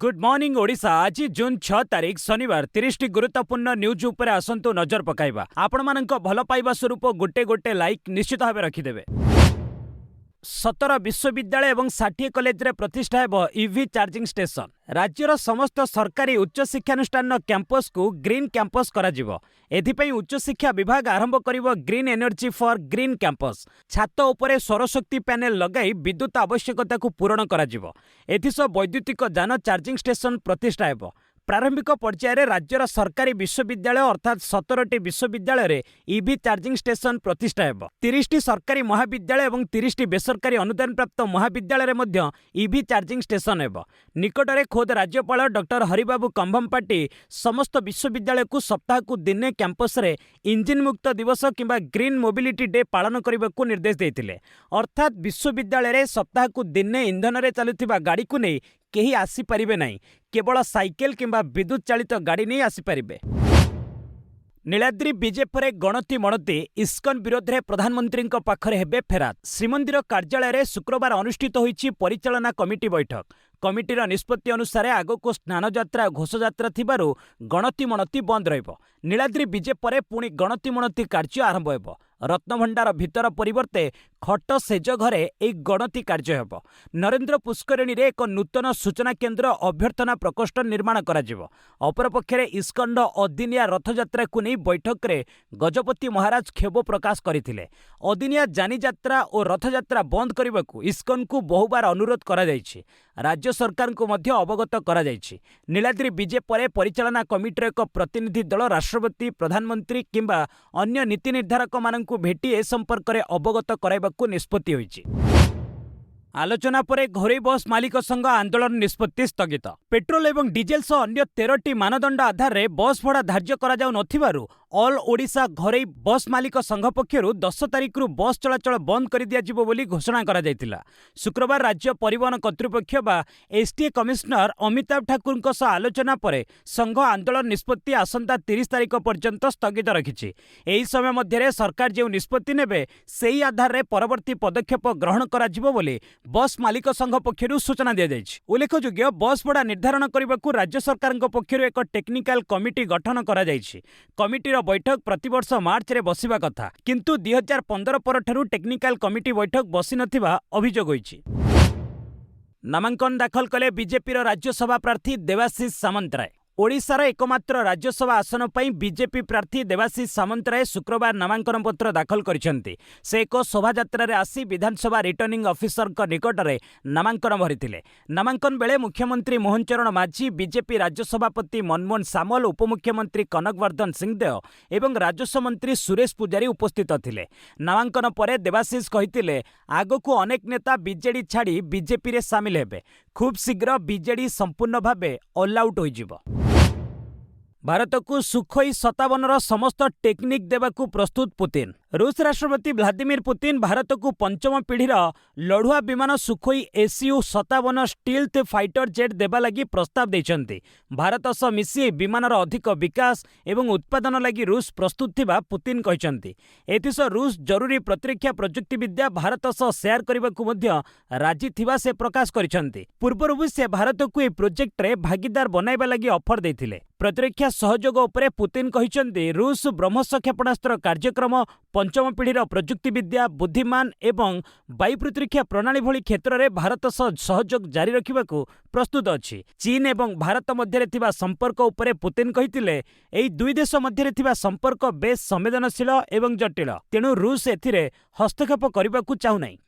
Good morning Odisha. आज जून 6 तारीख शनिवार 30 गुरुत्वपूर्ण न्यूज उपरे आसंतु नजर पकाइबा। आपण मानक भल पाइबा स्वरूप गोटे गोटे लाइक निश्चित भाव रखिदेवे। 17 विश्वविद्यालय और 60 कॉलेज रे प्रतिष्ठा हेब ईवी चार्जिंग स्टेशन। राज्यर समस्त सरकारी उच्च शिक्षानुष्ठान कैंपस को ग्रीन कैंपस करा जिवो। एथिपई उच्च शिक्षा विभाग आरंभ करिवो green energy for green campus. छात उपरे सौरशक्ति पैनल लगाई विद्युत आवश्यकता को पूरण करा जिवो। एथिस वैद्युतिक यान चार्जिंग स्टेशन प्रतिष्ठा हेब। प्रारंभिक पर्यायर राज्यर सरकारी विश्वविद्यालय अर्थात 17टी विश्वविद्यालय रे ईवी चार्जिंग स्टेशन प्रतिष्ठा हेब। 30टी सरकारी महाविद्यालय और 30टी बेसरकारी अनुदान प्राप्त महाविद्यालय रे मध्य ईवी चार्जिंग स्टेशन हेब। निकटरे खोद राज्यपाल डॉक्टर हरिबाबू कंभमपाटी समस्त विश्वविद्यालय को सप्ताह को दिने कैंपस रे इंजिन मुक्त दिवस किंबा ग्रीन मोबिलिटी डे पालन करने को निर्देश देते। अर्थात विश्वविद्यालय रे सप्ताह को दिने इंधन रे चलुथिबा गाड़ी को नहीं केही आसी परिबे नहीं, केवल साइकेल किंबा विद्युत चालित गाड़ी नहीं आसी परिबे। नीलाद्री बीजेपी गणति मणति इस्कन विरोध में प्रधानमंत्री पाखरे हेबे फेरात। श्रीमंदिर कार्यालय में शुक्रवार अनुष्ठित होईछि परिचालना कमिटी बैठक। कमिटीर निष्पत्ति अनुसार आगको स्नान जात्रा घोषयात्रा थिबारु गणति मणति बंद रहिबो। नीलाद्री बीजेपी पुणी गणति मणति कार्य आरंभ हेबो। रत्नभंडार भितर परिवर्ते खट सेज घरे एक गणति कार्य हेबो। नरेंद्र पुष्करिणी रे एक नूतन सूचना केन्द्र अभ्यर्थना प्रकोष्ठ निर्माण करा जिवो। अपरपक्षे इस्कन अदिनिया रथयात्रा को नहीं बैठक रे गजपति महाराज खेब प्रकाश करथिले। अदिनिया जानी यात्रा और रथयात्रा बंद करने को इस्कन को बहुबार अनुरोध करा जायछि। राज्य सरकार को मध्य अवगत करा जायछि। नीलाद्री बीजेपी परिचालना कमिटीर एक प्रतिनिधि दल राष्ट्रपति प्रधानमंत्री किंबा अन्य नीति निर्धारक माननकु भेटी ए संपर्क में अवगत कराइबाकु निष्पत्ति होईछि। आलोचना पर घरोई बस मालिक संघ आंदोलन निष्पत्ति स्थगित। पेट्रोल एवं डीजेल सह अन्य 13टी मानदंड आधार रे बस भड़ा धार्य करा जाउ नथिबारु ऑल ओडिशा घरोई बस मालिक संघ पक्षरु 10 तारिख रु बस चलाचल बंद कर दिया जिवो बोली घोषणा करा जायतिला। शुक्रवार राज्य परिवहन कर्तृपक्ष बा एसटीए कमिश्नर अमिताभ ठाकुर सह आलोचना पर संघ आंदोलन निष्पत्ति आसंता 30 तारिख पर्यंत स्थगित रखिछि। एही समय मध्य सरकार जो निष्पत्ति नेबे सेही आधार रे परवर्ती पदक्षेप ग्रहण करा जिवो बोली बस मालिक संघ पक्षरु सूचना दिया जायछि। उल्लेखयोग्य बस भड़ा निर्धारण करने राज्य सरकार पक्षरु एक टेक्निकल कमिटी गठन करा जायछि। कमिटीर बैठक प्रतिवर्ष मार्च रे बसिबा कथा, किंतु 2015 परठारु टेक्निकल कमिटी बैठक बसी नथिबा अभियोग होईछि। नामांकन दाखल कले बीजेपी राज्यसभा प्रार्थी देवाशीष सामंतराय। ओडिशार एकमात्र राज्यसभा आसन पर बीजेपी प्रार्थी देवाशीष सामंतराय शुक्रवार नामांकन पत्र दाखल करिसेंती। से एक शोभायात्रा रे आसी विधानसभा रिटर्निंग ऑफिसर निकट में नामांकन भरिथिले। नामांकन बेले मुख्यमंत्री मोहन चरण माझी, बीजेपी राज्य सभापति मनमोहन सामल, उपमुख्यमंत्री कनकवर्धन सिंहदेव एवं राजस्व मंत्री सुरेश पुजारी उपस्थित थिले। नामांकन पर देवाशीष कहिथिले आगको अनेक नेता बीजेडी छाड़ी बीजेपी रे सामिल हेबे। खूब शीघ्र बीजेडी संपूर्ण भावे ऑल आउट होइजिबो। भारत को सुखोई 57 समस्त टेक्निक देवाकू प्रस्तुत पुतिन। रूस राष्ट्रपति व्लादिमीर पुतिन भारत को पंचम पीढ़ीर लढ़ुआ विमान Sukhoi SU-57 stealth fighter jet देवा लगी प्रस्ताव देइछन्ति। भारत सह मिसी विमानर अधिक विकास एवं उत्पादन लगी रूस प्रस्तुत थिबा पुतिन कहिछन्ति। एथिस रूस जरूरी प्रतिरक्षा प्रजुक्ति विद्या भारत सह शेयर करबाकू मध्य राजी थिबा से प्रकाश करिछन्ति। पूर्वरु से भारत को ए प्रोजेक्ट रे भागीदार बनाइबा लगी ऑफर देथिले। प्रतिरक्षा सहयोग उपरे पुतिन कहिछन्ति रूस ब्रह्मोस क्षेपणास्त्र कार्यक्रम, पंचम पीढ़ीर प्रजुक्ति विद्या, बुद्धिमान एवं वायु प्रतिरक्षा प्रणाली भली क्षेत्र में भारत सह सहयोग जारी रखिबाकू प्रस्तुत अछि। चीन एवं भारत मध्य थिबा संपर्क उपरे पुतिन कहिथिले एही दुई देश मध्य थिबा संपर्क बेस संवेदनशील एवं जटिल, तेणु रूस एथिरे हस्तक्षेप करबाकू चाहू नाही।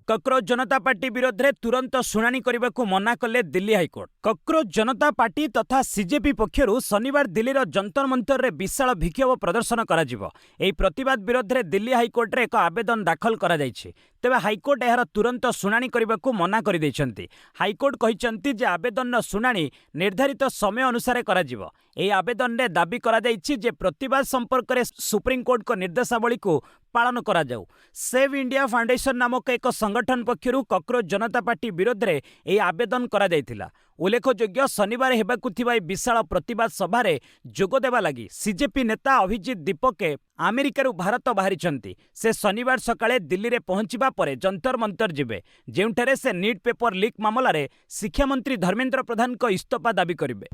कॉकरोच जनता पार्टी विरोध में तुरंत शुणाणी करने को मना कले दिल्ली हाईकोर्ट। कॉकरोच जनता पार्टी तथा सीजेपी पक्षरु शनिवार दिल्लीर जंतर मंतर रे विशाल विक्षोभ प्रदर्शन करा जिवो। एही प्रतिवाद विरोध में दिल्ली हाईकोर्ट रे एक आवेदन दाखल करा जायछि। तेबे हाईकोर्ट एहार तुरंत शुणाणी करने को मना कर दैछन्ति। हाईकोर्ट कहिछन्ति जे आवेदन शुणाणी निर्धारित समय अनुसार करा जिवो। एही आवेदन रे दाबी करा जायछि जे प्रतिवाद संपर्क में सुप्रीमकोर्ट को निर्देशावली को पालन करा जाऊ। सेव इंडिया फाउंडेशन नामक एक संगठन पक्षरु कॉकरोच जनता पार्टी विरोध में यह आवेदन करा जायथिला। उल्लेखयोग्य शनिवार हेबाकु थिबा विशाल प्रतिवाद सभारे जोग देवा लगी सीजेपी नेता अभिजित दीपके अमेरिकार भारत बाहरी। से शनिवार सकाळे दिल्ली रे पहुंचीबा परे जंतर मंतर जिबे, जेउठारे से नीट पेपर लीक मामलारे शिक्षा मंत्री धर्मेंद्र प्रधान को इस्तीफा दाबी करिबे।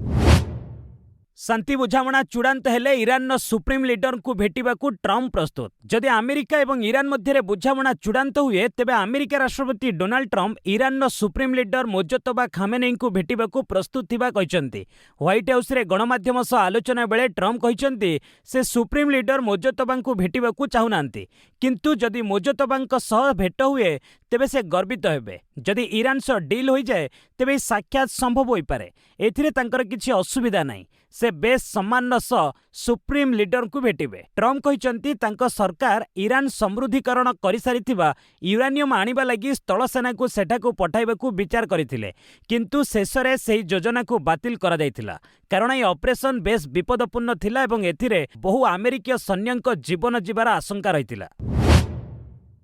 शांति बुझामणा चूड़ांत हेले ईरान सुप्रीम लीडर को भेटिबाकू ट्रम्प प्रस्तुत। जदि अमेरिका एवं ईरान मध्य बुझामणा चूड़ांत हुए तेबे अमेरिका राष्ट्रपति Donald Trump Iran supreme leader Mojtaba Khamenei को भेटिबाकू प्रस्तुत थिबा कहिसंती। व्हाइट हाउस रे गणमाध्यम सह आलोचना बेले ट्रम्प कहिसंती से सुप्रीम लीडर मोजतबा को भेटिबाकू चाहुनांती, किंतु जदि मोजतबा सह भेट हुए तेबे से गर्वित हेबे। जदि ईरान सह डील हो जाए तेबे साक्षात संभव होई पारे। एथिरे तांकर किछि असुविधा नाही। से बेस सम्मान सह सुप्रीम लीडर को भेटिबे। ट्रम्प कहिसंती तांको सरकार ईरान समृद्धीकरण करि सारिथिबा यूरानियम आनिबा लागि स्थल सेना को सेठाकू पठाइबाकू विचार करथिले, किंतु शेषरे सेही योजना को बातिल करा जायथिला कारण ए ऑपरेशन बेस विपदपूर्ण थिला एवं एथिरे बहु अमेरिकीय सैन्यक जीवन जीवार आशंका रहिथिला।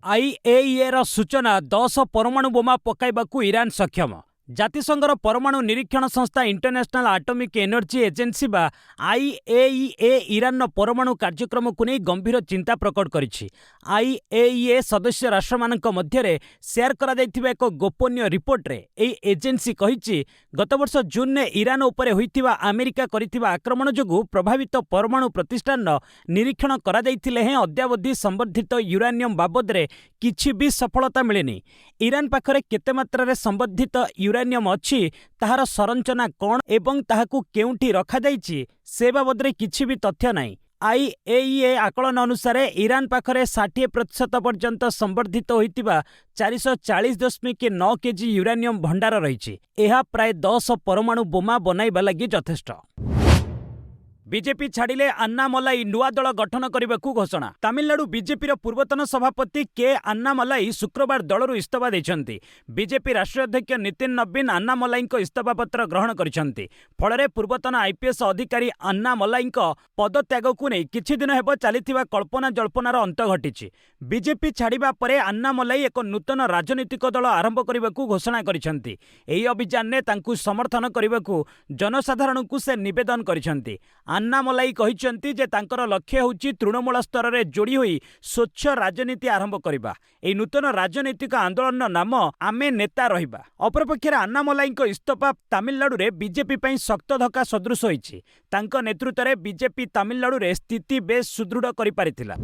आईएईए र सूचना 10 परमाणु बोमा पकाइबाकू ईरान सक्षम। जातिसंघर परमाणु निरीक्षण संस्था इंटरनेशनल एटॉमिक एनर्जी एजेंसी बा आईएईए ईरान परमाणु कार्यक्रम को नहीं गंभीर चिंता प्रकट करिछि। आईएईए सदस्य राष्ट्रमानक मध्यरे शेयर करा जायथिबा एक गोपनीय रिपोर्ट रे एई एजेंसी कहिछि गत वर्ष जून ने ईरान उपरे होइथिबा अमेरिका करिथिबा आक्रमण जोगु प्रभावित परमाणु प्रतिष्ठान निरीक्षण करा जायथिले हें अद्यावधि संवर्धित यूरानियम बाबद रे किछि भी सफलता मिलेनी। ईरान पाखरे केते मात्रा रे संवर्धित यूरानियम अछि, ताहार संरचना कोन एवं ताहाकू केउंठी रखा जाइछि से बाबद रे किछि भी तथ्य नाही। आईएईए आकलन अनुसार ईरान पाखरे 60% पर्यंत संवर्धित होइतिबा 440.9 केजी यूरानियम भंडार रहिछि। एहा प्राय 10 परमाणु बोमा बनाइबा लागि यथेष्ट। बीजेपी छाड़िले अन्नामलाई नुआ दल गठन करने को घोषणा। तमिलनाडु बीजेपी पूर्वतन सभापति के अन्नामलाई शुक्रवार दलरू इस्तीफा देछंती। बीजेपी राष्ट्रीय अध्यक्ष नितिन नवीन अन्नामलाई इस्तीफा पत्र ग्रहण करिसंती। फल पूर्वतन आईपीएस अधिकारी अन्नामलाई पदत्याग को नहीं किछि दिन हेब चलिथिबा कल्पना जल्पनार अंत घटिछि। बीजेपी छाड़िबा परे अन्नामलाई एक नूतन राजनीतिक दल आरंभ करने को घोषणा करिसंती। एही अभियान ने तांकू समर्थन करने को जनसाधारण को से निवेदन करिसंती। अन्नामलाई कहिसंती जे तांकर लक्ष्य होउची तृणमूल स्तर रे जोड़ी होई स्वच्छ राजनीति आरंभ करिबा। एही नूतन राजनीतिक आंदोलन नाम आमे नेता रहिबा। अपरपक्षे अन्नामलाई इस्तीफा तमिलनाडु रे बीजेपी पई शक्त धक्का सदृश होइछि। तांक नेतृत्व रे बीजेपी तमिलनाडु रे स्थिति बेस सुदृढ़ करि पारिथिला।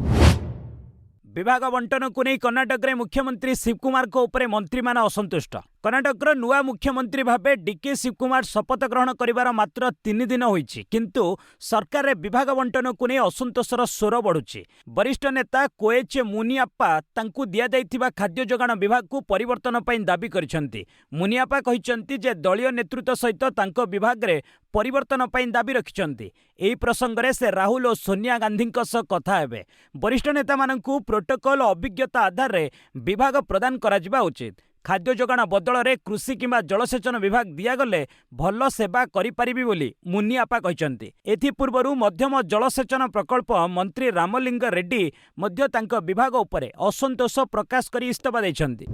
विभाग बंटन को नहीं कर्णाटक रे मुख्यमंत्री शिवकुमार को ऊपर मंत्री मान असंतुष्ट। कर्णाटक नुआ मुख्यमंत्री भावे डीके शिवकुमार शपथ ग्रहण करिवार मात्र 3 दिन होइछि, किंतु सरकार रे विभाग बंटन को नहीं असंतोषर स्वर बढ़ुछि। वरिष्ठ नेता कोएचे मुनियाप्पा तांकू दिया जाइथिबा खाद्य जोगाण विभाग को परिवर्तन पई दाबी करिसंती। मुनियाप्पा कहिसंती जे दलीय नेतृत्व सहित तांको विभाग रे परिवर्तन पई दाबी रखिसंती। एही प्रसंग रे से राहुल और सोनिया गांधी सह कथा हेबे। वरिष्ठ नेता माननकू प्रोटोकॉल अभिज्ञता आधार रे विभाग प्रदान करा उचित। खाद्य जोगाण बदल में कृषि किंबा जलसेचन विभाग दियागले भल सेवा करिपारिबी बोली मुनियाप्पा कहिसंती। एथिपूर्वरु मध्यम जलसेचन प्रकल्प मंत्री रामलिंग रेड्डी मध्य तांको विभाग उपरे असंतोष प्रकाश करी इस्तीफा दैछंती।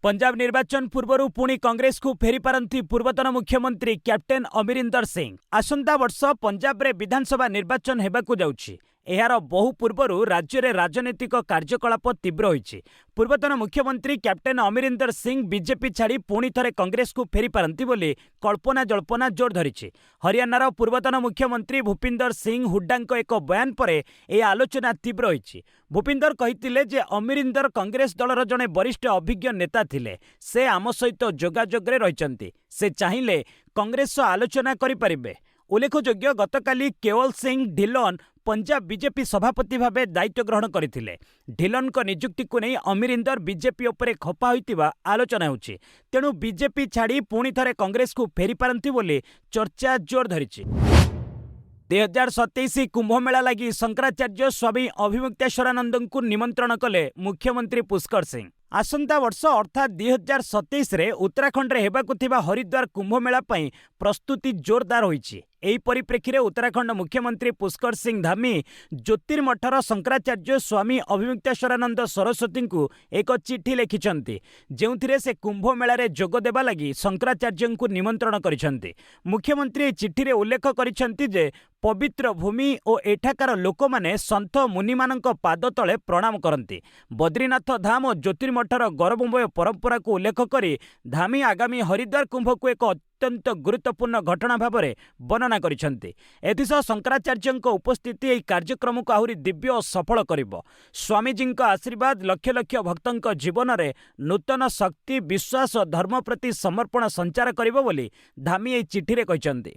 पंजाब निर्वाचन पूर्व पुणी कांग्रेस को फेरी पारंती पूर्वतन मुख्यमंत्री कैप्टेन अमरिंदर सिंह। आसंता वर्ष पंजाब रे विधानसभा निर्वाचन हेबाकू जाउछि। एहार बहु पूर्वरु राज्य रे राजनीतिक कार्यकलाप तीव्र होइछि। पूर्वतन मुख्यमंत्री कैप्टेन अमरिंदर सिंह बीजेपी छाड़ी पुणी थरे कांग्रेस को फेरी पारंती बोली कल्पना जल्पना जोर धरिछि। हरियाणार पूर्वतन मुख्यमंत्री भूपिंदर सिंह हुड्डांक एक बयान परे ए आलोचना तीव्र होइछि। भूपिंदर कहितिले जे अमरिंदर कांग्रेस दलर जणे वरिष्ठ अभिज्ञ नेता थिले। से आम सहित जोगाजोगरे रहिसंती। से चाहिए कांग्रेस आलोचना करि परिबे। उल्लेखयोग्य गतकाली केवल सिंह ढिलोन पंजाब बीजेपी सभापति भावे दायित्व ग्रहण करथिले। ढिलोन को नियुक्ति को नहीं अमरिंदर बीजेपी उपरे खपा होइतिबा आलोचना होछि। तेणु बीजेपी छाड़ी पुणी थरे कांग्रेस को फेरी पारंती बोली चर्चा जोर धरिछि। 2027 कुंभमेला लगी शंकराचार्य स्वामी अभिमुक्तेश्वरानंद को निमंत्रण कले मुख्यमंत्री पुष्कर सिंह। आसंता वर्ष अर्थात 2027 रे उत्तराखंड रे हेबाकु थिबा हरिद्वार कुंभ मेला पई प्रस्तुति जोरदार होईछि। एही परिप्रेक्षी रे उत्तराखंड मुख्यमंत्री पुष्कर सिंह धामी ज्योतिर्मठर शंकराचार्य स्वामी अभिमुक्तेश्वरानंद सरस्वती को एक चिठी लिखिछन्ति, जेउथिरे से कुंभ मेला रे जोग देबा लागि शंकराचार्य को निमंत्रण करिछन्ति। मुख्यमंत्री ए चिठी रे उल्लेख करिछन्ति जे पवित्र भूमि और एठाकार लोक माने संत मुनि मानक पाद तले प्रणाम करती। बद्रीनाथ धाम और ज्योतिर्मठर गौरवमय परंपरा को उल्लेख करी धामी आगामी हरिद्वार कुंभ को एक अत्यंत गुरुत्वपूर्ण घटना भाव में वर्णना करिसेंति। एथिसह शंकराचार्य उपस्थिति एही कार्यक्रम को आहुरी दिव्य और सफल करिवो। स्वामीजी आशीर्वाद लक्ष लक्ष भक्तों जीवन में नूतन शक्ति विश्वास और धर्म प्रति समर्पण संचार करिवो बोली धामी एही चिठी रे कहिसेंति।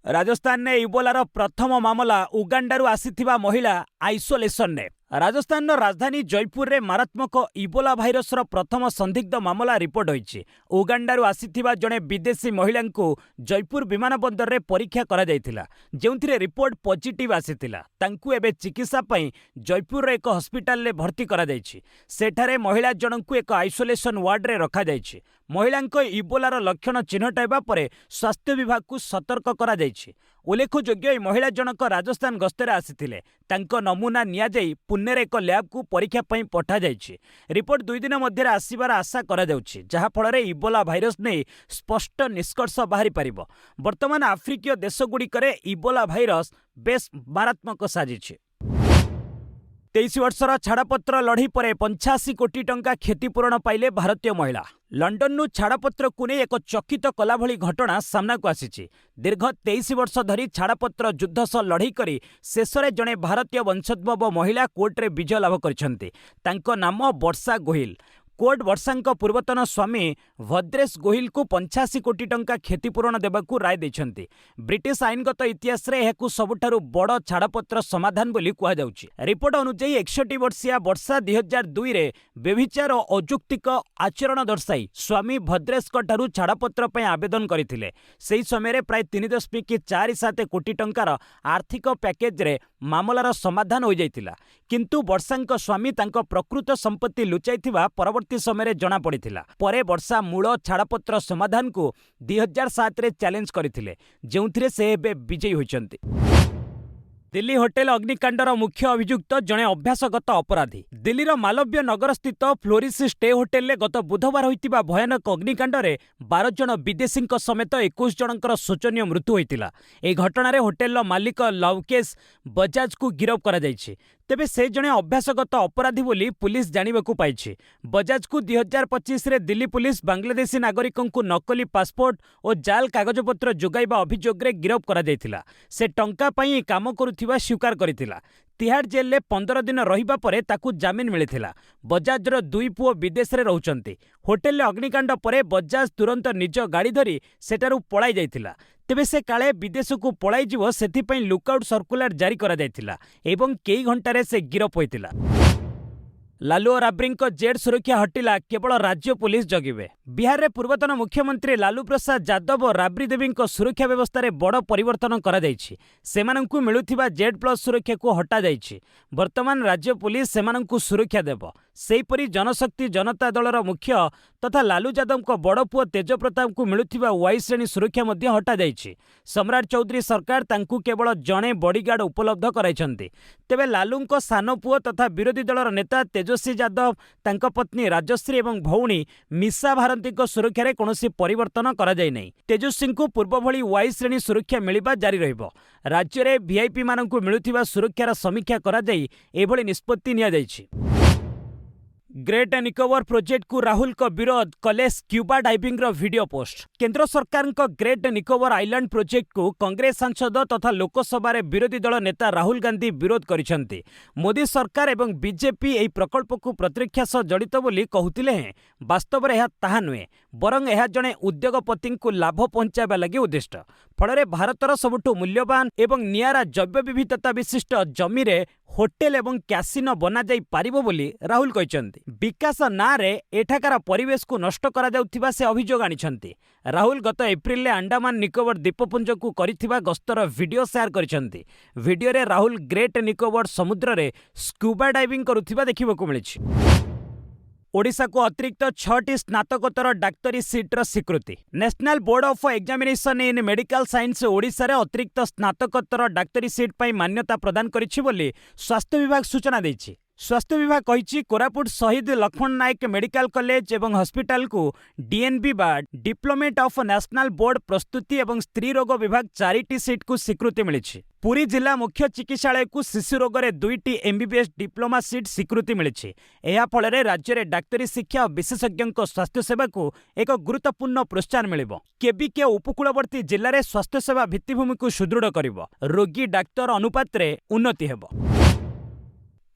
राजस्थान ने इबोलार प्रथम मामला उगांडारू आसीथिबा महिला आइसोलेशन ने। राजस्थान राजधानी जयपुर रे मारात्मक इबोला भाइरस प्रथम संदिग्ध मामला रिपोर्ट होईछि। उगांडारू आसीथिबा जणे विदेशी महिला को जयपुर विमानबंदर रे परीक्षा करा जायथिला, जेउथिरे रिपोर्ट पॉजिटिव आसीथिला। तांकु एबे चिकित्सा पई जयपुर रे एक हॉस्पिटल रे भर्ती करा जायछि। सेठारे महिला जनकु एक आइसोलेशन वार्ड रे रखा जायछि। महिलांक इबोलार लक्षण चिन्हट हेबा परे स्वास्थ्य विभाग को सतर्क करा जायछि। उल्लेखयोग्य महिला जनक राजस्थान गस्तरे आसीथिले। तांको नमूना निया जाई पुणे रे एक लैब को परीक्षा पई पठा जायछि। रिपोर्ट 2 दिन मध्य आसीबार आशा करा जाउछि, जहा फଳରେ इबोला भाइरस नै स्पष्ट निष्कर्ष बाहरी पारिबो। वर्तमान आफ्रिकीय देशगुडी करे इबोला भाइरस बेस मारात्मक साजिछि। 23 वर्षर छाड़पत्र लड़ी पर 85 कोटी टंका क्षतिपूरण पाइले भारतीय महिला। लंडन छाड़पत्र को नहीं एक चकित कला भली घटना सामना को आसी। दीर्घ 23 वर्ष धरी छाड़पत्र युद्ध सह लड़ई करी शेष में जड़े भारतीय वंशोद्भव महिला कोर्टे विजय लाभ कर नाम वर्षा गोहिल। कोर्ट वर्षांक पूर्वतन स्वामी भद्रेश गोहिल को 85 कोटी टंका क्षतिपूरण देबाकू राय दैछन्ति। ब्रिटिश आईनगत इतिहास रे एहाकू सबुठारु बड़ छाड़पत्र समाधान बोली कुहा जाउछि। रिपोर्ट अनुसार 61 वर्षीय वर्षा 2002 रे व्यभिचार और अजुक्तिक आचरण दर्शाई स्वामी भद्रेश ठारू छाड़पत्र पई आवेदन करथिले। सेही समय रे प्राय 3.47 कोटी टंकार आर्थिक पैकेज रे मामलार समाधान हो जाइतिला, किंतु वर्षांक स्वामी तांको प्रकृत संपत्ति लुचाइथिबा परवर्ती समय जना पड़िथिला। परे वर्षा मूल छाड़पत्र समाधान को 2007 रे चैलेंज करथिले, जेउथिरे से एबे विजयी होइचंती। दिल्ली होटेल अग्निकांडर मुख्य अभियुक्त जड़े अभ्यासगत अपराधी। दिल्लीर मालव्य नगर स्थित फ्लोरिस स्टे होटेल में गत बुधवार होइतिबा भयानक अग्निकांड रे 12 जन विदेशी समेत 21 जनकर शोचनीय मृत्यु होइतिला। ए घटना होटेल मालिक लवकेश बजाज को गिरफ करा जायछि। तेबे से जड़े अभ्यासगत अपराधी बोली पुलिस जानिबाकू पाइछि। बजाज को 2025 रे दिल्ली पुलिस बांग्लादेशी नागरिकों को नकली पासपोर्ट और जाल कागजपत्र जोगाइबा अभियोग रे गिरफ करा जायतिला। से टंका पई काम करुथिबा स्वीकार करिथिला। तिहाड़ जेल में 15 दिन रहिबा परे ताकू जामिन मिलिथिला। बजाजर 2 पुओ विदेश रे रहउचंती। होटेल रे अग्निकांड परे बजाज तुरंत निज गाड़ी धरी सेटारू पळाई जाइथिला। तेबे से काले विदेश को पळाई जीव सेथिपई लुकआउट सर्कुलर जारी करा जाइथिला एवं कई घंटारे से गिरफ होइतिला। लालू और राब्री जेड सुरक्षा हटिला, केवल राज्य पुलिस जगिबे। बिहार रे पूर्वतन मुख्यमंत्री लालू प्रसाद यादव और राब्री देवी सुरक्षा व्यवस्था रे बड़ परिवर्तन करा जायछि। सेमानंकु मिलुथिबा जेड प्लस सुरक्षा को हटा जायछि। वर्तमान राज्य पुलिस सेमानंकु सुरक्षा देबो। सेहीपरि जनशक्ति जनता दलर मुख्य तथा लालू यादव को बड़ पुओ तेज प्रताप को मिलुथिबा वाई श्रेणी सुरक्षा मध्य हटा जायछि। सम्राट चौधरी सरकार तांकु केवल जणे बॉडीगार्ड उपलब्ध कराइछन्ति। तेबे लालूंको सानो पुओ तथा विरोधी दलर नेता तेजस्वी यादव तांको पत्नी राजश्री एवं भौणी मिसा भारती को सुरक्षा रे कोनोसी परिवर्तन करा जाय नै। तेजस्वी को पूर्व भली वाई श्रेणी सुरक्षा मिलिबा जारी रहिबो। राज्य रे वीआईपी माननकु मिलुथिबा सुरक्षार समीक्षा करा जाय एभली निष्पत्ति निया जायछि। ग्रेट निकोबर प्रोजेक्ट को राहुल को विरोध कले स्क्यूबा डाइविंग रो वीडियो पोस्ट। केंद्र सरकार को ग्रेट निकोबर आइलैंड प्रोजेक्ट को कांग्रेस सांसद तथा लोकसभा रे विरोधी दल नेता राहुल गांधी विरोध करिसेंती। मोदी सरकार एवं बीजेपी एही प्रकल्प को प्रतिरक्षा सह जड़ित बोली कहूतिले हैं। वास्तव में यह ताहा नुहे, बरं यह जड़े उद्योगपति को लाभ पहुंचाबा लगी उद्दिष्ट। फल भारतर सबुठु मूल्यवान एवं नियारा जैव विविधता विशिष्ट जमी रे होटेल एवं क्यासिनो बना जाई पारिबो बोली राहुल कहते। विकास ना रे एठाकार परिवेश को नष्ट करा जाउथिबा से अभियोग आनिछन्ति। राहुल गत एप्रिल अंडमान निकोबर द्वीपपुंज को करिथिबा गस्तर वीडियो शेयर करिछन्ति। वीडियो रे राहुल ग्रेट निकोबर समुद्र रे स्कूबा डाइविंग करुथिबा देखिबाकू मिलिछि। ओडिशा को अतिरिक्त 6टी स्नातकोत्तर डाक्तरी सीट्र स्वीकृति। National board of examination in medical science Odisha रे अतिरिक्त स्नातकोत्तर डाक्तरी सीट पर मान्यता प्रदान करिछि बोली स्वास्थ्य विभाग सूचना दैछि। स्वास्थ्य विभाग कहिछि कोरापुट शहीद लक्ष्मण नायक मेडिकल कॉलेज एवं हॉस्पिटल को डीएनबी बा डिप्लोमेट ऑफ नेशनल बोर्ड प्रस्तुति एवं स्त्री रोग विभाग 4टी सीट को स्वीकृति मिली। पुरी जिला मुख्य चिकित्सालय को शिशु रोग में 2टी एमबीबीएस डिप्लोमा सीट स्वीकृति मिली। यह फल राज्य में डाक्तरी शिक्षा और विशेषज्ञों स्वास्थ्य सेवा को एक गुरुत्वपूर्ण प्रोत्साहन मिलिब। केबीके उपकूलवर्ती जिले में स्वास्थ्य सेवा भित्तिभूमि को सुदृढ़ करिब। रोगी डाक्तर अनुपात रे उन्नति हेब।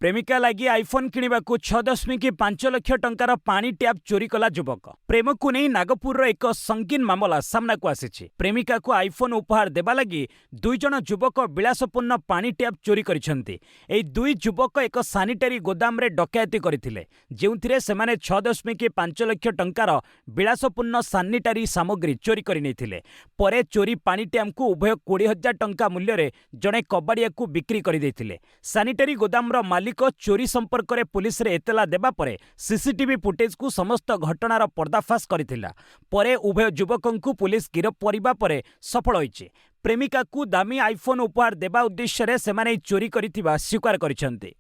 प्रेमिका लगी आईफोन किणवाकू 6.5 लाख टंकार पानी टैप चोरी कला युवक। प्रेम को नहीं नागपुर एक संगीन मामला सामना को आसी। प्रेमिका को आईफोन उपहार देवा लगी 2 जन युवक विलासपूर्ण पानी टैप चोरी करिसेंती। एई 2 युवक एक सानिटरी गोदाम रे डकैती करथिले, जेउथिरे सेमाने 6.5 लाख टंकार विलासपूर्ण सानिटरी सामग्री चोरी करि नैथिले। परे चोरी पानी टैप को उभय 20,000 टंका मूल्य रे जणे कबाड़िया को बिक्री करि दैथिले। सानिटरी गोदाम रो मालिक चोरी संपर्क में पुलिस रे एतला देबा परे सीसीटीवी फुटेज को समस्त घटनार पर्दाफाश करथिला। परे उभय युवकों को पुलिस गिरफ करबा परे सफल होइछि। प्रेमिका को दामी आईफोन उपहार देबा उद्देश्य रे सेमाने चोरी करिथिबा स्वीकार करिसेंती।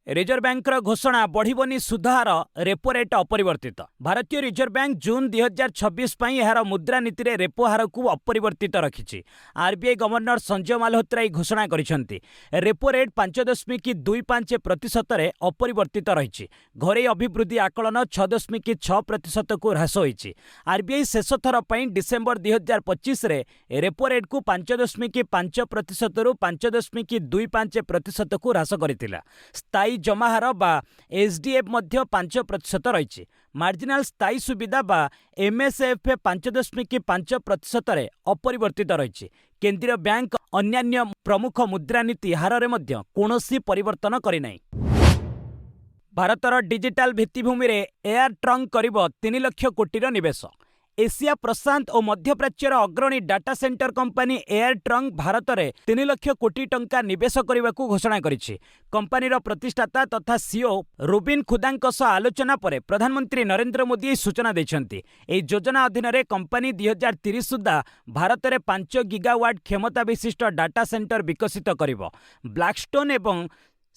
रिजर्व बैंक घोषणा बढ़िबनी सुधार रेपो रेट अपरिवर्तित। भारतीय रिजर्व बैंक जून 2026 पई एहार मुद्रानीति रे रेपो हार को अपरिवर्तित रखिछि। आरबीआई गवर्नर संजय माल्होत्रा घोषणा करिसेंती। रेपो रेट 5.25% रे अपरिवर्तित रहिछि। घरे अभिवृद्धि आकलन 6.6% को ह्रास होइछि। आरबीआई शेष थर पई डिसेंबर 2025 रे रेपो रेट को 5.5% रु 5.25% को ह्रास करितिला। स्थायी जमाहार बा एसडीएफ मध्य 5% रही। मार्जिनाल स्थायी सुविधा बा एमएसएफ 5.5% रे अपरिवर्तित रही। केंद्रीय बैंक अन्यान्य प्रमुख मुद्रानीति हार रे मध्य कोनोसी परिवर्तन करि नै। भारतर डिजिटल भित्तिभूमि रे एयर ट्रंक करिब 3 लाख कोटी निवेश। एशिया प्रशांत और मध्यप्राच्यर अग्रणी data centre company air trunk Bharat में 3 लाख कोटी टंका निवेश करने को घोषणा करिछि। कंपनीर प्रतिष्ठाता तथा सीईओ रुबिन खुदाଙ୍କ सह आलोचना पर प्रधानमंत्री नरेंद्र मोदी सूचना दैछन्ति। एही योजना अधीन रे कंपनी 2030 सुधा भारत में 5 गीगावाट क्षमता विशिष्ट डाटा सेंटर विकसित करिब। ब्लैकस्टोन एवं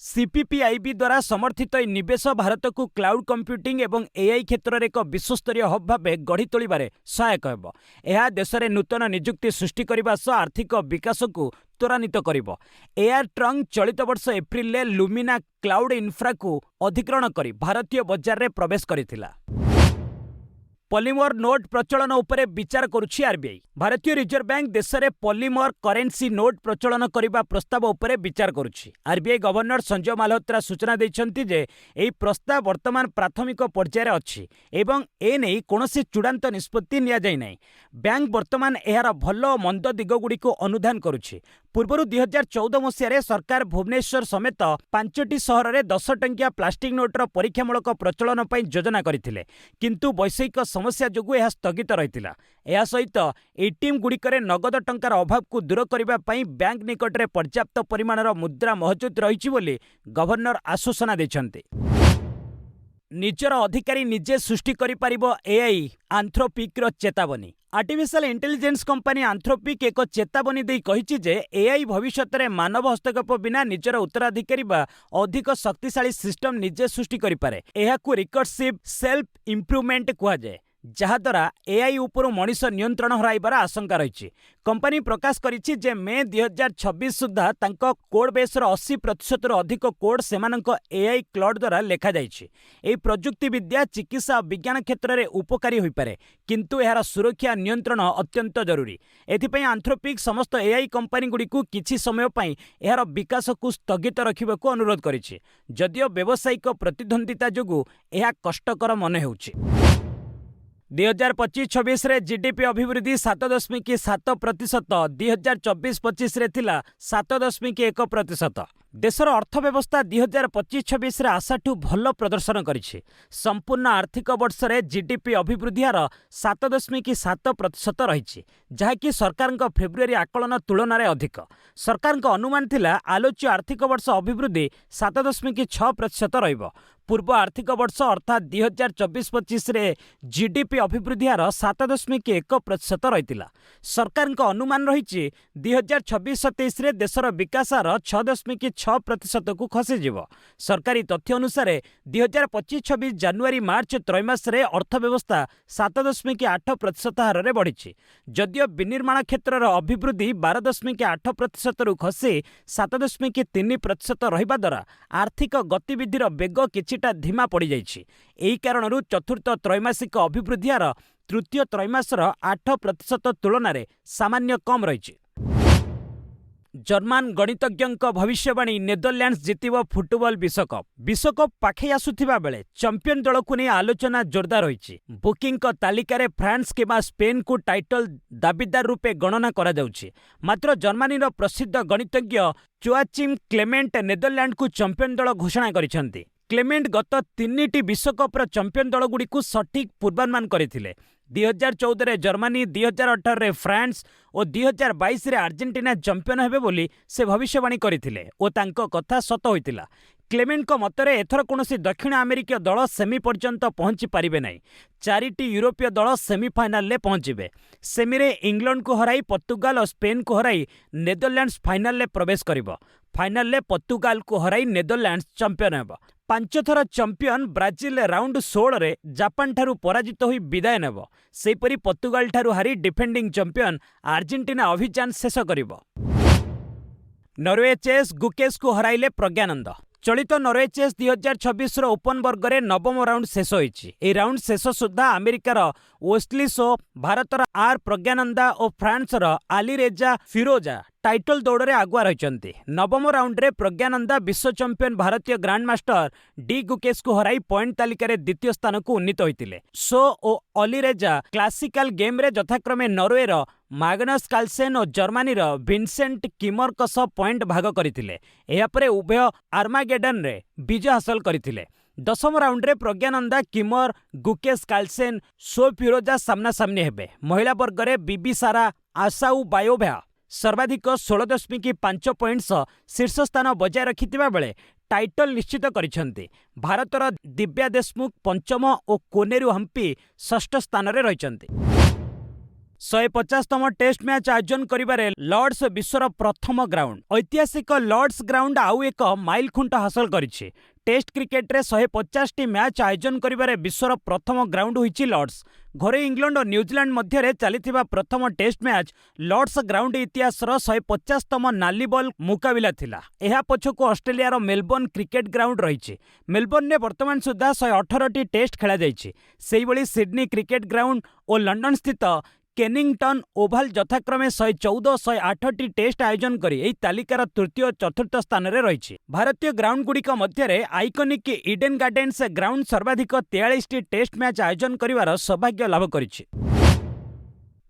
सीपीपीआईबी द्वारा समर्थित निवेश भारत को क्लाउड कंप्यूटिंग एवं एआई क्षेत्र में एक विश्वस्तरीय हब भाव गढ़ी तोलिबारे सहायक हेब। यह देश में नूतन निजुक्ति सृष्टि करने सह आर्थिक विकास को त्वरान्वित करिब। एयर ट्रंक चलित वर्ष एप्रिल में लुमिना क्लाउड इन्फ्रा को अधिग्रहण कर भारतीय बजार में प्रवेश करिथिला। पॉलीमर नोट प्रचलन उपरे विचार करुछि आरबीआई। भारतीय रिजर्व बैंक देश में पॉलीमर करेन्सी नोट प्रचलन करने प्रस्ताव उपरे विचार करुछि। आरबीआई गवर्नर संजय माल्होत्रा सूचना दैछन्ति जे एही प्रस्ताव वर्तमान प्राथमिक पर्यायर अछि एवं एने कोनोसी चूड़ांत निष्पत्ति निया जाय नै। बैंक वर्तमान एहार भल मंद दिगगुड़ी को अनुधान करुछि। पूर्व 2014 मसीह सरकार भुवनेश्वर समेत 5टी सहर में 10 टंकिया प्लास्टिक नोटर परीक्षामूलक प्रचलन पर योजना करथिले, किंतु वैषयिक समस्या जोगु यह स्थगित रहितिला। यह सहित एटीएम गुड़िकरे नगद टंकार अभाव को दूर करबा पई बैंक निकटरे पर्याप्त परिमाणर मुद्रा महजूद रहिछि बोली गवर्नर आश्वासन दैछन्ति। निजर अधिकारी निजे सृष्टि करि परिबो एआई आंथ्रोपिक रो चेतावनी। आर्टिफिशियल इंटेलिजेंस कंपनी आंथ्रोपिक एक चेतावनी दे कहिछि जे एआई भविष्यत में मानव हस्तक्षेप बिना निजर उत्तराधिकारी बा अधिक शक्तिशाली सिस्टम निजे सृष्टि करि पारे। एहाकु रिकर्सिव सेल्फ इम्प्रूवमेंट कुहा जाय, जहाद्वारा एआई उपर मनीष नियंत्रण हराइबार आशंका रही। कंपनी प्रकाश करिछि जे मे 2026 सुधा तांको कोड बेस 80% अधिक कोड सेमानंको एआई क्लाउड द्वारा लेखा जाइछि। एही प्रजुक्ति विद्या चिकित्सा और विज्ञान क्षेत्र में उपकारी होई पारे, किंतु एहार सुरक्षा नियंत्रण अत्यंत जरूरी। एथिपई आंथ्रोपिक समस्त एआई कंपनी गुडी को किछि समय पई एहार विकास को स्थगित रखिबाको अनुरोध करिछि, जदियो व्यावसायिक प्रतिद्वंदिता जोगु एहा कष्टकर मन हेउछि। 2025-26 रे जीडीपी अभिवृद्धि 7.7%, 2024-25 रे थिला 7.1%। देशर अर्थव्यवस्था 2025-26 आशाठू भल प्रदर्शन करिछि। संपूर्ण आर्थिक वर्ष रे जीडीपी अभिवृद्धि हार 7.7% रहिछि, जहाँकि सरकारक फेब्रुआरी आकलन तुलन में अधिक। सरकारक अनुमान थिला आलोच्य आर्थिक वर्ष अभिवृद्धि 7.6% रहिब। पूर्व आर्थिक वर्ष अर्थात 2024-25 रे जीडीपी अभिवृद्धि हार 7.1% रहितिला। सरकारक अनुमान रहिछि 2026-27 रे देशर विकास हार 6.6% को खसीजिव। सरकारी तथ्य अनुसार 2025-26 जानुआरी मार्च त्रैमास रे अर्थव्यवस्था 7.8% हार रे बढ़िछि। जदियो विनिर्माण क्षेत्रर अभिवृद्धि 12.8% रु खसी 7.3% रहिबा द्वारा आर्थिक गतिविधिर बेग किछिटा धीमा पड़ जाइछि। एही कारणरू चतुर्थ त्रैमासिक अभिवृद्धि हार तृतीय त्रैमासर 8% तुलन में सामान्य कम रही। जर्मान गणितज्ञ भविष्यवाणी नेदरलैंड्स जितिब फुटबॉल विश्वकप। विश्वकप पाखे आसुथिबा बेले चैंपियन दल को नहीं आलोचना जोरदार होइछि। बुकिंग तालिकार फ्रांस किंवा स्पेन को टाइटल दाबीदार रूपे गणना करा जाउछि। मात्र जर्मनीर प्रसिद्ध गणितज्ञ जोआचिम क्लेमेंट नेदरलैंड को चैंपियन दल घोषणा करिसेंति। क्लेमेंट गत 3टी विश्वकप्र चैंपियन दलगुड़ी सठिक पूर्वानुमान करथिले। 2014 रे जर्मनी, 2018 रे फ्रांस और 2022 रे अर्जेंटीना चैंपियन हेबे बोली से भविष्यवाणी करथिले और तांको कथा सत होइतिला। क्लेमेंट मतरे एथर कोनोसी दक्षिण अमेरिकीय दल सेमी पर्यंत पहुंची पारिबे नहीं। 4टी यूरोपीय दल सेमिफाइनाल ले पहुंचबे। सेमी रे इंग्लैंड को हराई पोर्तुगाल और स्पेन को हराई नेदरलैंड्स फाइनाल ले प्रवेश करिबो। फाइनाल ले पोर्तुगाल को हराई नेदरलैंड्स चैंपियन हेबो। 5 थर चैंपियन ब्राजिल राउंड 16 रे जापान ठारू पराजित होई विदाय नेब। सेहीपरि पोर्तुगाल ठारू हारी डिफेंडिंग चैंपियन अर्जेंटीना अभियान शेष करिबो। नॉर्वे चेस गुकेश को हराइले प्रज्ञानंद। चलित नॉर्वे चेस 2026 ओपन वर्ग रे नवम राउंड शेष होइछि। ए राउंड शेष सुधा अमेरिकार वेस्ली सो, भारतर आर प्रज्ञानंदा और फ्रांसर आलीरेजा फिरोजा टाइटल दौड़ में आगुआ रही। नवम राउंड रे प्रज्ञानंदा विश्व चैंपियन भारतीय ग्रांडमास्टर डी गुकेश को हराई पॉइंट तालिकार द्वितीय स्थान को उन्नीत होते। सो और अलीरेजा क्लासिकल गेम रे यथाक्रमे नॉर्वेर माग्नस कार्लसेन और जर्मनीर विंसेंट किमरक सह पॉइंट भाग करथिले। एहापरे उभय आर्मागेडन रे विजय हासिल करथिले। 10म राउंड रे प्रज्ञानंदा, किमर, गुकेश, कार्लसेन, सो फिरोजा सामना सामनी हेबे। महिला वर्ग रे बिबिसारा आसाउ बायोभा सर्वाधिक 16.5 पॉइंट्स शीर्ष स्थान बजाय रखिथिबा बेले टाइटल निश्चित करिसेंति। भारतर दिव्या देशमुख पंचम और कोनेरु हम्पी षष्ठ स्थान रे रहिसेंति। 150तम टेस्ट मैच आयोजन करिबारे लॉर्ड्स विश्वर प्रथम ग्राउंड। ऐतिहासिक लॉर्ड्स ग्राउंड आउ एक माइल खुंट हासिल करिछि। टेस्ट क्रिकेट रे 150टी मैच आयोजन करिबारे विश्वर प्रथम ग्राउंड होइछि लॉर्ड्स। घरे इंग्लैंड और न्यूजीलैंड मध्य रे चलिथिबा प्रथम टेस्ट मैच लॉर्ड्स ग्राउंड इतिहासर 150तम नाली बॉल मुकाबिला थिला। एहा पछकु ऑस्ट्रेलिया मेलबोर्न क्रिकेट ग्राउंड रहिछि। मेलबोर्न ने वर्तमान सुधा 118टी टेस्ट खेला जाइछि। सेहि भली सिडनी क्रिकेट ग्राउंड और लंडन स्थित केनिंगटन ओभाल यथाक्रमे 114 108टी टेस्ट आयोजन करी एही तालिकार तृतीय और चतुर्थ स्थान रे रहिछि। भारतीय ग्राउंड गुड़िक मध्य आइकनिक इडेन गार्डेन्स ग्राउंड सर्वाधिक 43टी टेस्ट मैच आयोजन करिवार सौभाग्य लाभ करिछि।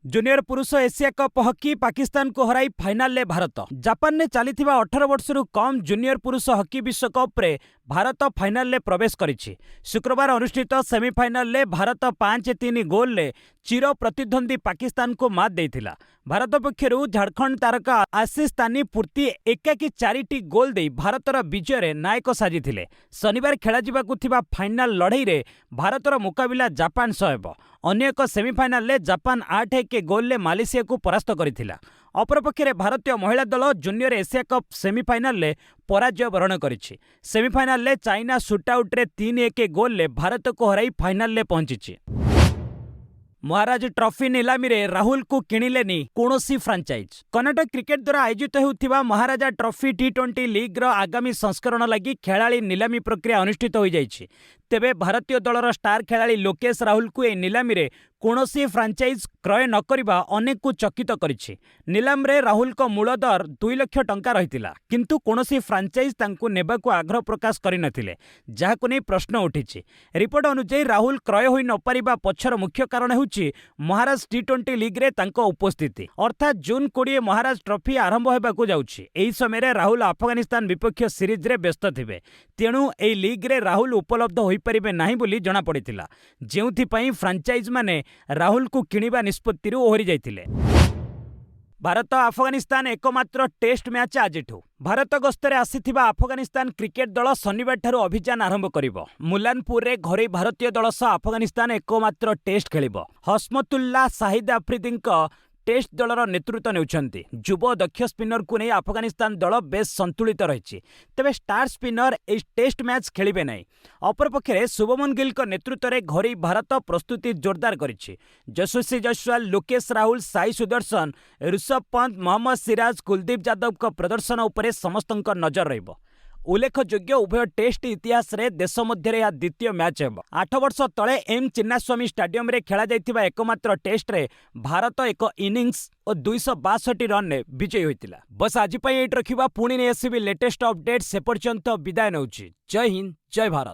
जूनियर पुरुष एशिया कप हॉकी पाकिस्तान को हराई फाइनाल ले भारत। जापान ने चलिथिबा 18 वर्षरु कम जूनियर पुरुष हॉकी विश्वकप रे भारत फाइनाल ले प्रवेश करिछि। शुक्रवार अनुष्ठित सेमीफाइनाल ले भारत 5-3 गोल ले चिर प्रतिद्वंदी पाकिस्तान को मात देइथिला। भारत पक्षरु झारखंड तारका आशीष तानी पूर्ति एकाकी 4टी गोल दे भारतर विजय रे नायक साजिथिले। शनिवार खेला जिबाकु थिबा फाइनाल लड़ाई रे भारतर मुकाबिला जापान सह हेबो। अन्य एक सेमीफाइनाल ले जापान 8-1 गोल ले मालेशिया को परास्त करिथिला। अपरपक्षे भारतीय महिला दल जूनियर एशिया कप सेमीफाइनाल ले पराजय वरण करिछि। सेमीफाइनाल ले चाइना शूटआउट रे 3-1 गोल ले भारत को हराई फाइनाल ले पहुंचिछि। महाराज ट्रॉफी नीलामी रे राहुल को किणिलेनी कोनोसी फ्रांचाइज। कर्नाटक क्रिकेट द्वारा आयोजित होउथिबा महाराजा ट्रॉफी T20 लीग रो आगामी संस्करण लगी खेलाड़ी नीलामी प्रक्रिया अनुष्ठित हो जाइछि। तेबे भारतीय दलर स्टार खेलाड़ी लोकेश राहुल को ए निलामी रे कौनसी फ्रांचाइज क्रय न करिबा अनेक को चकित करिछि। निलाम रे राहुल को मूल दर 2 लाख टंका रहितिला, किंतु कौनसी फ्रांचाइज तांको नेबाको आग्रह प्रकाश करि नथिले, जाहाको नै प्रश्न उठिछि। रिपोर्ट अनुसार राहुल क्रय होई न परिबा पछर मुख्य कारण हेउछि महाराज टी20 लीग रे तांको उपस्थिति। अर्थात जून 20 महाराज ट्रॉफी आरंभ हेबाको जाउछि। एही समय रे राहुल अफगानिस्तान विपक्ष सीरीज रे व्यस्त थिबे, तेणु एही लीग रे राहुल उपलब्ध होई परिबे नाही बोली जणा पड़ितिला, जेउथि पई फ्रांचाइज माने राहुल को किणिबा निष्पत्ति ओहरी जाइतिले। भारत अफगानिस्तान एकमात्र टेस्ट मैच आजिठु। भारत गस्तरे आसीथिबा अफगानिस्तान क्रिकेट दल शनिवार ठारू अभियान आरंभ करिबो। मुलानपुर रे घरे भारतीय दल सह अफगानिस्तान एकमात्र टेस्ट खेलिबो। हस्मतुल्लाह शाहिद आफ्रिदींक टेस्ट दलर नेतृत्व नेउछन्ति। युव दक्ष स्पिनर को नहीं अफगानिस्तान दल बेस संतुलित रही, तेबे स्टार स्पिनर ए टेस्ट मैच खेलिबे नहीं। अपरपक्षे शुभमन गिल नेतृत्व में घरे भारत प्रस्तुति जोरदार करिछि। यशस्वी जयसवाल, लोकेश राहुल, साई सुदर्शन, ऋषभ पंत, मोहम्मद सिराज, कुलदीप यादव का प्रदर्शन उपरे समस्तंक नजर रहिबो। उल्लेखयोग्य उभय टेस्ट इतिहास रे देश मध्य यह द्वितीय मैच हेब। 8 वर्ष तले एम चिन्नास्वामी स्टाडियम रे खेला जाइथिबा एकमात्र टेस्ट रे भारत एक इनिंग्स और 262 रन ने विजयी होइतिला। बस आज एट रखिबा, पुणी ने आसीबी लेटेस्ट अपडेट। से पर्यंत विदाय नउछि। जय हिंद, जय भारत।